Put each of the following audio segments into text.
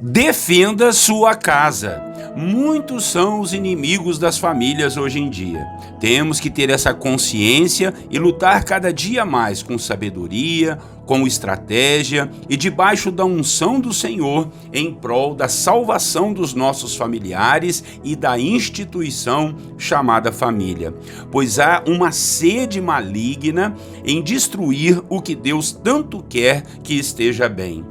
Defenda sua casa. Muitos são os inimigos das famílias hoje em dia. Temos que ter essa consciência e lutar cada dia mais com sabedoria, com estratégia e debaixo da unção do Senhor em prol da salvação dos nossos familiares e da instituição chamada família. Pois há uma sede maligna em destruir o que Deus tanto quer que esteja bem.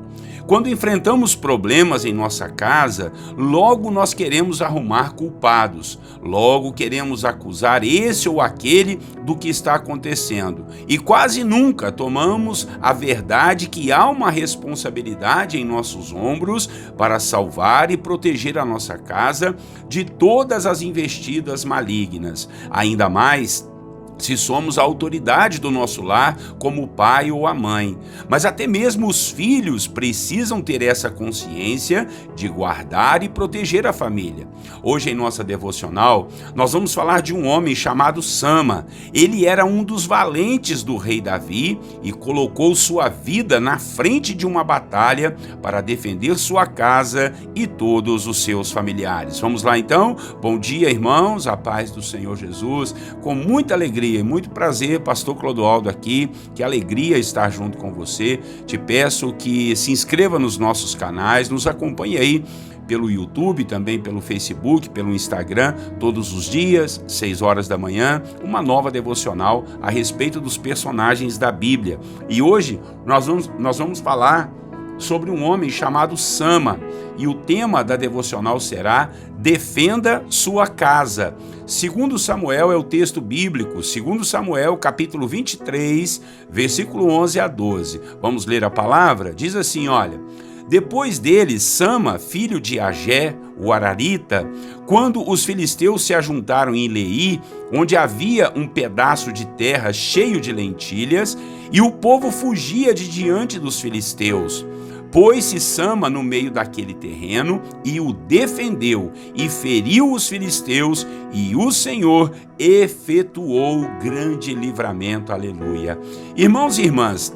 Quando enfrentamos problemas em nossa casa, logo nós queremos arrumar culpados, logo queremos acusar esse ou aquele do que está acontecendo. E quase nunca tomamos a verdade que há uma responsabilidade em nossos ombros para salvar e proteger a nossa casa de todas as investidas malignas. Ainda mais se somos a autoridade do nosso lar, como o pai ou a mãe. Mas até mesmo os filhos precisam ter essa consciência de guardar e proteger a família. Hoje em nossa devocional, nós vamos falar de um homem chamado Sama. Ele era um dos valentes do rei Davi e colocou sua vida na frente de uma batalha para defender sua casa e todos os seus familiares. Vamos lá então? Bom dia, irmãos, a paz do Senhor Jesus, com muita alegria e muito prazer, pastor Clodoaldo aqui, que alegria estar junto com você. Te peço que se inscreva nos nossos canais, nos acompanhe aí pelo YouTube, também pelo Facebook, pelo Instagram, todos os dias, 6 horas da manhã, uma nova devocional a respeito dos personagens da Bíblia. E hoje nós vamos falar sobre um homem chamado Sama, e o tema da devocional será Defenda sua casa. Segundo Samuel é o texto bíblico, segundo Samuel capítulo 23, versículo 11 a 12. Vamos ler a palavra? Diz assim, olha: Depois dele, Sama, filho de Agé, o Ararita, quando os filisteus se ajuntaram em Leí, onde havia um pedaço de terra cheio de lentilhas, e o povo fugia de diante dos filisteus. Pôs-se Sama no meio daquele terreno e o defendeu, e feriu os filisteus, e o Senhor efetuou grande livramento. Aleluia. Irmãos e irmãs,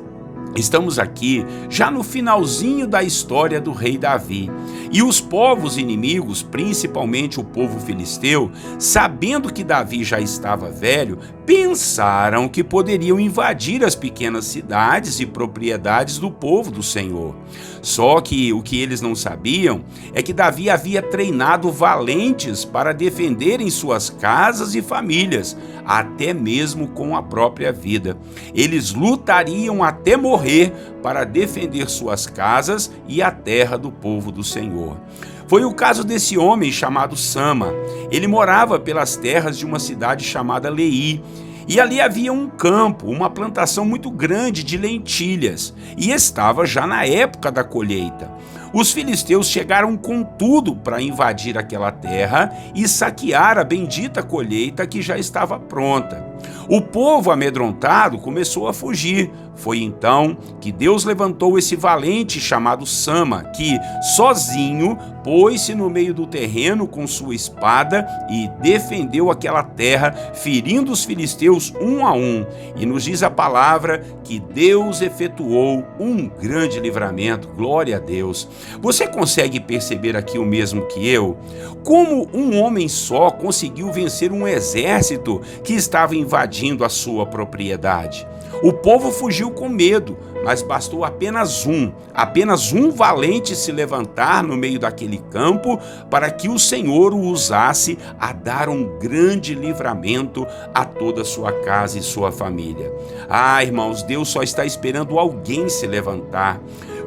estamos aqui já no finalzinho da história do rei Davi. E os povos inimigos, principalmente o povo filisteu, sabendo que Davi já estava velho, pensaram que poderiam invadir as pequenas cidades e propriedades do povo do Senhor. Só que o que eles não sabiam é que Davi havia treinado valentes para defenderem suas casas e famílias, até mesmo com a própria vida. Eles lutariam até morrer para defender suas casas e a terra do povo do Senhor. Foi o caso desse homem chamado Sama. Ele morava pelas terras de uma cidade chamada Leí. E ali havia um campo, uma plantação muito grande de lentilhas, e estava já na época da colheita. Os filisteus chegaram com tudo para invadir aquela terra e saquear a bendita colheita que já estava pronta. O povo amedrontado começou a fugir. Foi então que Deus levantou esse valente chamado Sama, que, sozinho, pôs-se no meio do terreno com sua espada e defendeu aquela terra, ferindo os filisteus um a um. E nos diz a palavra que Deus efetuou um grande livramento. Glória a Deus. Você consegue perceber aqui o mesmo que eu? Como um homem só conseguiu vencer um exército que estava invadindo a sua propriedade? O povo fugiu com medo, mas bastou apenas um valente se levantar no meio daquele campo para que o Senhor o usasse a dar um grande livramento a toda a sua casa e sua família. Ah, irmãos, Deus só está esperando alguém se levantar.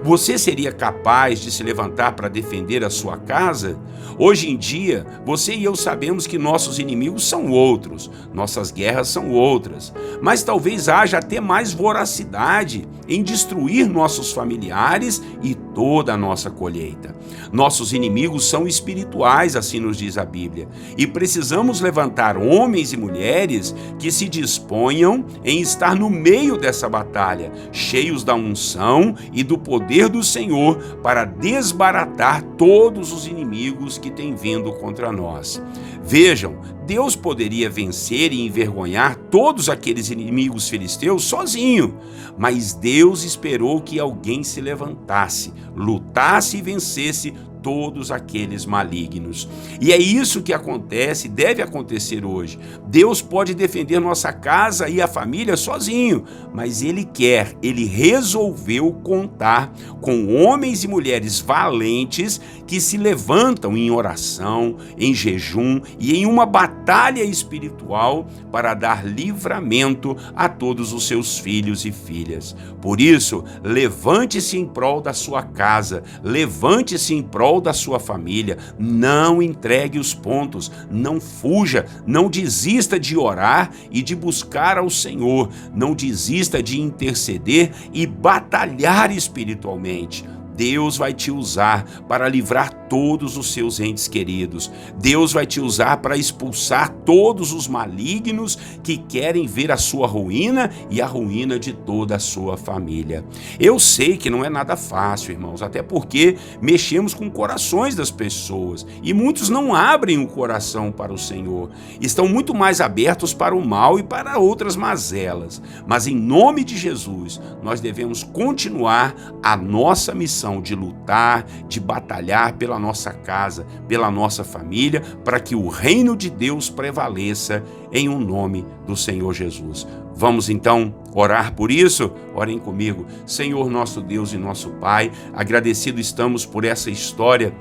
Você seria capaz de se levantar para defender a sua casa? Hoje em dia, você e eu sabemos que nossos inimigos são outros, nossas guerras são outras, mas talvez haja até mais voracidade em destruir nossos familiares e toda a nossa colheita. Nossos inimigos são espirituais, assim nos diz a Bíblia, e precisamos levantar homens e mulheres que se disponham em estar no meio dessa batalha, cheios da unção e do poder do Senhor para desbaratar todos os inimigos que têm vindo contra nós. Vejam, Deus poderia vencer e envergonhar todos aqueles inimigos filisteus sozinho, mas Deus esperou que alguém se levantasse, lutasse e vencesse todos aqueles malignos. E é isso que acontece, deve acontecer hoje. Deus pode defender nossa casa e a família sozinho, mas Ele resolveu contar com homens e mulheres valentes que se levantam em oração, em jejum e em uma batalha espiritual para dar livramento a todos os seus filhos e filhas. Por isso, levante-se em prol da sua casa, levante-se em prol da sua família, não entregue os pontos, não fuja, não desista de orar e de buscar ao Senhor, não desista de interceder e batalhar espiritualmente. Deus vai te usar para livrar todos os seus entes queridos. Deus vai te usar para expulsar todos os malignos que querem ver a sua ruína e a ruína de toda a sua família. Eu sei que não é nada fácil, irmãos, até porque mexemos com corações das pessoas e muitos não abrem o coração para o Senhor. Estão muito mais abertos para o mal e para outras mazelas. Mas em nome de Jesus, nós devemos continuar a nossa missão de lutar, de batalhar pela nossa casa, pela nossa família, para que o reino de Deus prevaleça em um nome do Senhor Jesus. Vamos então orar por isso? Orem comigo. Senhor nosso Deus e nosso Pai, agradecido estamos por essa história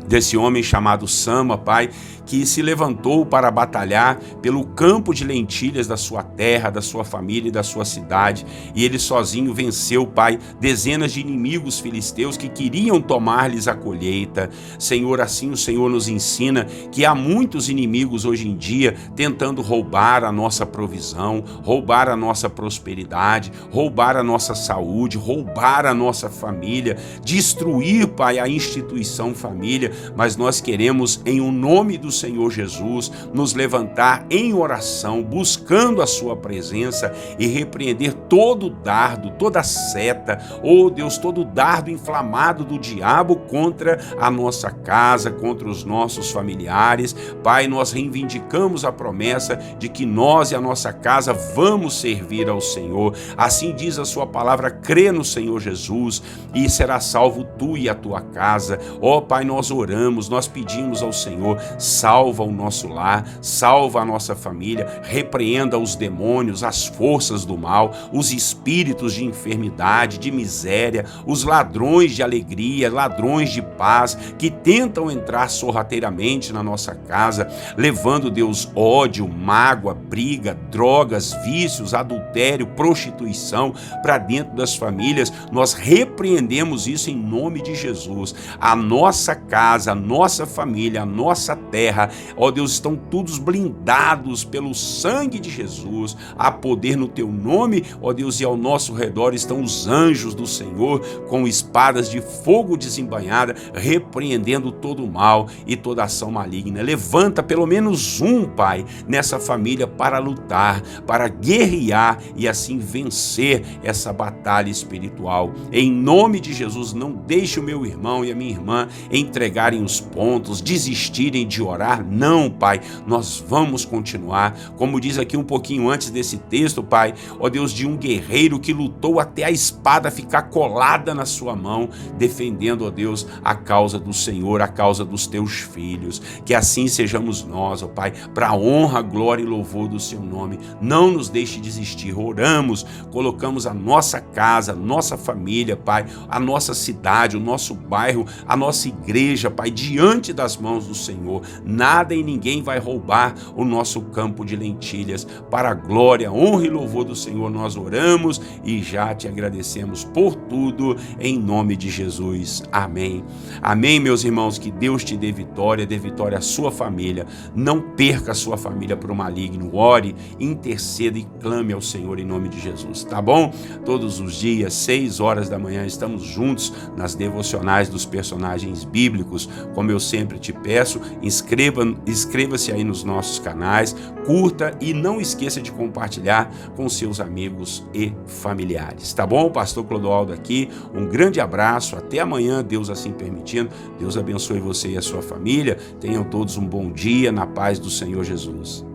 desse homem chamado Sama, Pai, que se levantou para batalhar pelo campo de lentilhas da sua terra, da sua família e da sua cidade, e ele sozinho venceu, Pai, dezenas de inimigos filisteus que queriam tomar-lhes a colheita. Senhor, assim o Senhor nos ensina que há muitos inimigos hoje em dia tentando roubar a nossa provisão, roubar a nossa prosperidade, roubar a nossa saúde, roubar a nossa família, destruir, Pai, a instituição família, mas nós queremos, em o nome do Senhor Jesus, nos levantar em oração, buscando a sua presença e repreender todo dardo, toda seta, oh Deus, todo dardo inflamado do diabo contra a nossa casa, contra os nossos familiares. Pai, nós reivindicamos a promessa de que nós e a nossa casa vamos servir ao Senhor. Assim diz a sua palavra, crê no Senhor Jesus e será salvo tu e a tua casa. Ó Pai, nós oramos, nós pedimos ao Senhor, salva o nosso lar, salva a nossa família, repreenda os demônios, as forças do mal, os espíritos de enfermidade, de miséria, os ladrões de alegria, ladrões de paz, que tentam entrar sorrateiramente na nossa casa, levando, Deus, ódio, mágoa, briga, drogas, vícios, adultério, prostituição para dentro das famílias. Nós repreendemos isso em nome de Jesus. A nossa casa, a nossa família, a nossa terra, ó Deus, estão todos blindados pelo sangue de Jesus. Há poder no teu nome, ó Deus, e ao nosso redor estão os anjos do Senhor com espadas de fogo desembainhada, repreendendo todo o mal e toda ação maligna. Levanta pelo menos um, Pai, nessa família para lutar, para guerrear e assim vencer essa batalha espiritual. Em nome de Jesus, não deixe o meu irmão e a minha irmã entregarem os pontos, desistirem de orar. Não, Pai, nós vamos continuar. Como diz aqui um pouquinho antes desse texto, Pai, ó Deus, de um guerreiro que lutou até a espada ficar colada na sua mão, defendendo, ó Deus, a causa do Senhor, a causa dos teus filhos. Que assim sejamos nós, ó Pai, para a honra, glória e louvor do seu nome. Não nos deixe desistir. Oramos, colocamos a nossa casa, a nossa família, Pai, a nossa cidade, o nosso bairro, a nossa igreja, Pai, diante das mãos do Senhor. Nada e ninguém vai roubar o nosso campo de lentilhas. Para a glória, honra e louvor do Senhor, nós oramos e já te agradecemos por tudo, em nome de Jesus. Amém. Amém, meus irmãos, que Deus te dê vitória à sua família. Não perca a sua família para o maligno. Ore, interceda e clame ao Senhor em nome de Jesus, tá bom? Todos os dias, 6 horas da manhã, estamos juntos nas devocionais dos personagens bíblicos. Como eu sempre te peço, inscreva-se aí nos nossos canais, curta e não esqueça de compartilhar com seus amigos e familiares, tá bom? Pastor Clodoaldo aqui, um grande abraço, até amanhã, Deus assim permitindo. Deus abençoe você e a sua família, tenham todos um bom dia na paz do Senhor Jesus.